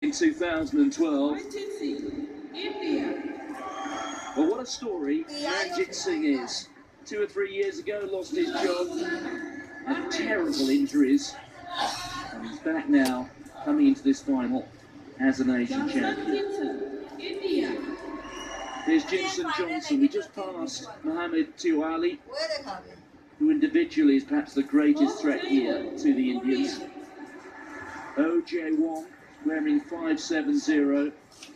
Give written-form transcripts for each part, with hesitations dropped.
in 2012. India. Well, what a story Manjit Singh is. 2 or 3 years ago, lost his job, had terrible injuries, and he's back now, coming into this final as an Asian champion. India. Here's Jinson Johnson. We just passed Mohammed Tiwari, who individually is perhaps the greatest threat here to the Indians. O.J. Wong, wearing 570,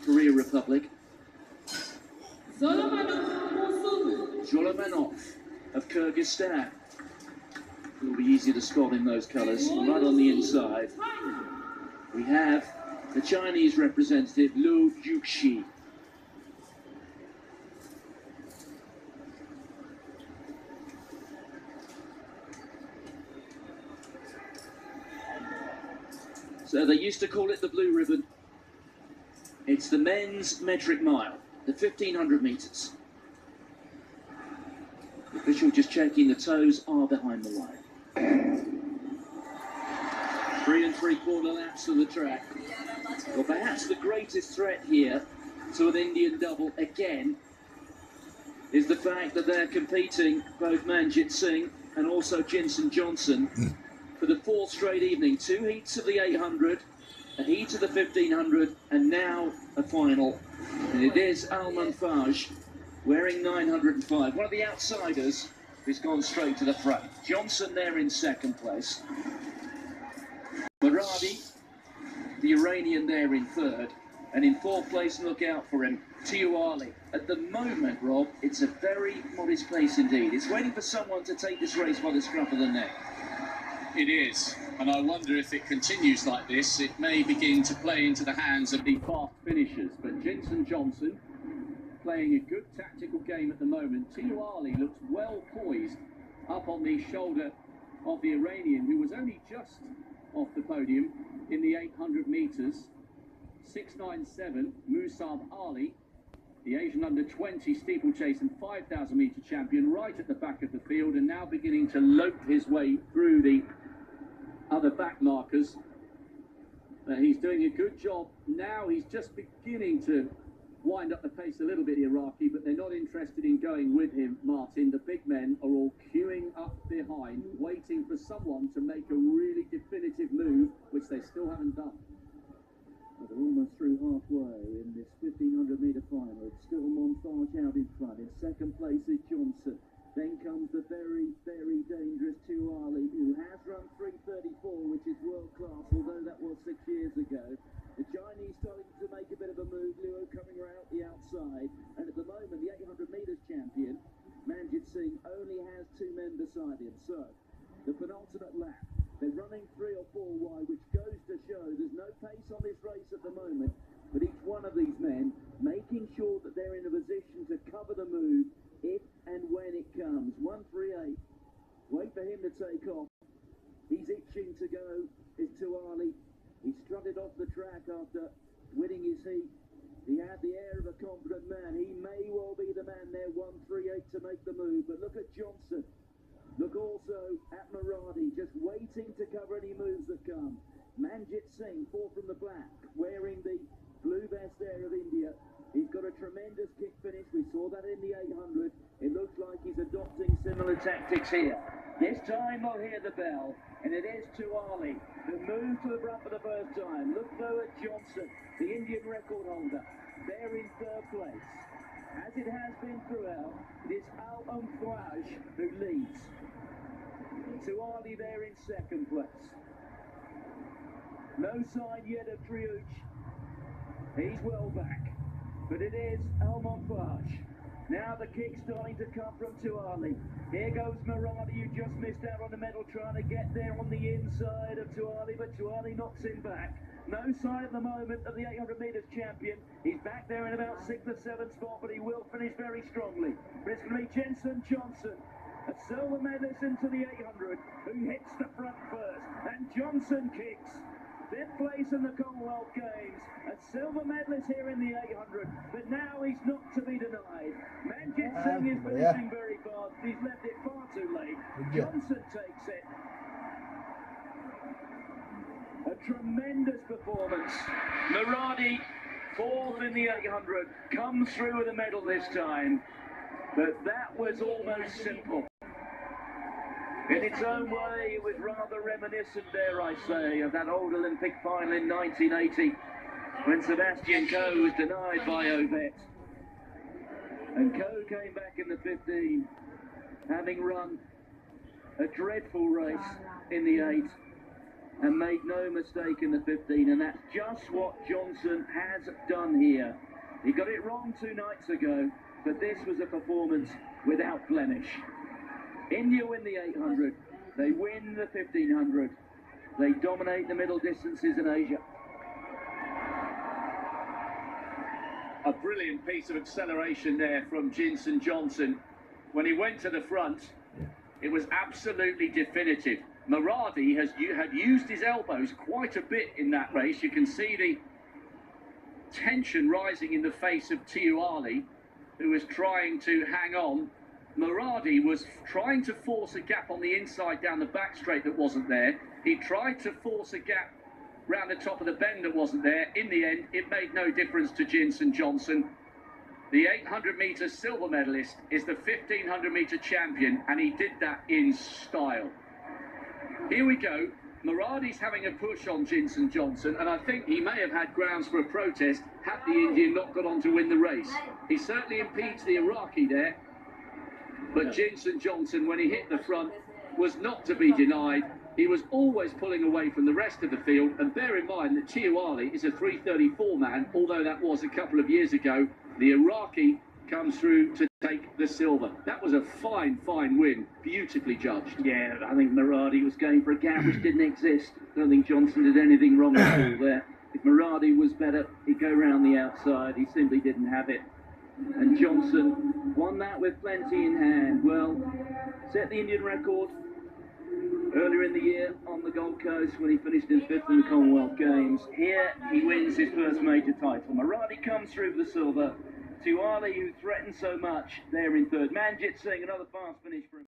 Korea Republic. Zolomanov of Kyrgyzstan. It will be easy to spot in those colours, right on the inside. We have the Chinese representative, Liu Juxi. So they used to call it the blue ribbon. It's the men's metric mile, the 1500 metres. The official just checking the toes are behind the line. 3 3/4 laps of the track. Well, perhaps the greatest threat here to an Indian double again is the fact that they're competing, both Manjit Singh and also Jinson Johnson, for the 4th straight evening. 2 heats of the 800, a heat of the 1500, and now a final. And it is Alman Faj, wearing 905. One of the outsiders who's gone straight to the front. Johnson there in 2nd place. Maradi, the Iranian, there in 3rd. And in 4th place, look out for him, Tiwari. At the moment, Rob, it's a very modest pace indeed. It's waiting for someone to take this race by the scruff of the neck. It is, and I wonder if it continues like this, it may begin to play into the hands of the fast finishers. But Jinson Johnson playing a good tactical game at the moment. Tiwari looks well poised up on the shoulder of the Iranian, who was only just off the podium in the 800 metres. 697, Musab Ali, the Asian under-20 steeplechase and 5,000 metre champion, right at the back of the field, and now beginning to lope his way through the other back markers. He's doing a good job. Now he's just beginning to wind up the pace a little bit, Iraqi, but they're not interested in going with him, Martin. The big men are all queuing up behind, waiting for someone to make a really definitive move, which they still haven't done. Well, they're almost through halfway in this 1500 metre final. It's still Montage out in front. In 2nd place is Johnson. Then comes the very, very dangerous Tiwari, who has run 3:34, which is world class, although that was 6 years ago. The Chinese starting to make a bit of a move. Liu coming around the outside. And at the moment, the 800 metres champion, Manjit Singh, only has 2 men beside him. So, the penultimate lap. They're running 3 or 4 wide, which goes to show there's no pace on this race at the moment. But each one of these men making sure that they're in a position to cover the move if and when it comes. 138. Wait for him to take off. He's itching to go. Is Tiwari. He strutted off the track after winning his heat. He had the air of a confident man. He may well be the man there, 138, to make the move. But look at Johnson. Look also at Maradi, just waiting to cover any moves that come. Manjit Singh, 4 from the black, wearing the blue vest there of India. He's got a tremendous kick finish. We saw that in the 800. It looks like he's adopting similar tactics here. This time they'll hear the bell, and it is Tiwari who moved to the front for the first time. Look though at Johnson, the Indian record holder, there in 3rd place. As it has been throughout, it is Alman Faj who leads. Tiwari there in 2nd place. No sign yet of Triuch. He's well back. But it is Alman Faj. Now the kick starting to come from Tiwari. Here goes Maradi, who just missed out on the medal, trying to get there on the inside of Tiwari, but Tiwari knocks him back. No sign at the moment of the 800 metres champion. He's back there in about 6th or 7th spot, but he will finish very strongly. But it's going to be Jinson Johnson, a silver medalist into the 800, who hits the front first. And Johnson kicks. 5th place in the Commonwealth Games, a silver medalist here in the 800, but now he's not to be denied. Manjit Singh is finishing very fast, he's left it far too late. Johnson takes it. A tremendous performance results. Muradi, fourth in the 800, comes through with a medal this time. But that was almost simple. In its own way, it was rather reminiscent, dare I say, of that old Olympic final in 1980 when Sebastian Coe was denied by Ovet. And Coe came back in the 15, having run a dreadful race in the 8 and made no mistake in the 15, and that's just what Johnson has done here. He got it wrong 2 nights ago, but this was a performance without blemish. India win the 800, they win the 1500, they dominate the middle distances in Asia. A brilliant piece of acceleration there from Jinson Johnson. When he went to the front, it was absolutely definitive. Muradi had used his elbows quite a bit in that race. You can see the tension rising in the face of Tiu Ali, who was trying to hang on. Muradi was trying to force a gap on the inside down the back straight that wasn't there. He tried to force a gap round the top of the bend that wasn't there. In the end, it made no difference to Jinson Johnson. The 800-metre silver medalist is the 1500-metre champion, and he did that in style. Here we go. Muradi's having a push on Jinson Johnson, and I think he may have had grounds for a protest had the Indian not got on to win the race. He certainly impedes the Iraqi there, but Jinson Johnson, when he hit the front, was not to be denied. He was always pulling away from the rest of the field, and bear in mind that Tiu Ali is a 3:34 man, although that was a couple of years ago. The Iraqi comes through to take the silver. That was a fine, fine win, beautifully judged. Yeah, I think Muradi was going for a gap which didn't exist. I don't think Johnson did anything wrong at all there. If Muradi was better, he'd go round the outside. He simply didn't have it. And Johnson won that with plenty in hand. Well, set the Indian record earlier in the year on the Gold Coast when he finished in 5th in the Commonwealth Games. Here he wins his first major title. Muradi comes through for the silver. Tiu Ali, who threatened so much, there in 3rd. Manjit Singh, another fast finish for him.